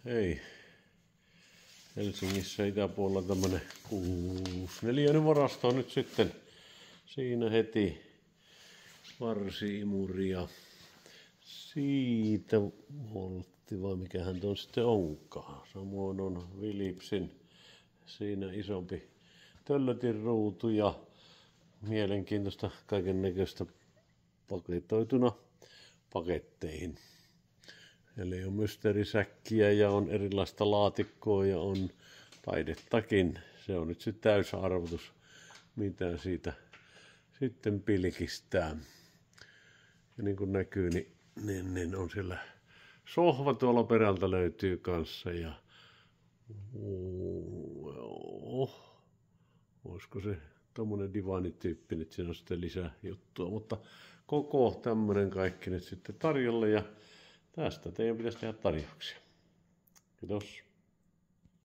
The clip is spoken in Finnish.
Hei. Helsingissä itäpuolella tämmönen 6-neliöinen varasto on nyt sitten. Siinä heti varsi-imuri ja siitä voltti vai mikähän tuon sitten onkaan. Samoin on Philipsin siinä isompi töllötin ruutu ja mielenkiintoista kaiken näköistä paketoituna paketteihin. Eli on mysteerisäkkiä ja on erilaista laatikkoa ja on taidettakin. Se on nyt se täysarvotus, mitä siitä sitten pilkistää. Ja niin kuin näkyy, niin on siellä sohva tuolla perältä löytyy kanssa. Ja olisiko se tommonen divaanityyppi, nyt siinä on sitten lisää juttua. Mutta koko tämmönen kaikki nyt sitten tarjolla ja tästä teidän pitäisi tehdä tarjouksia. Kiitos.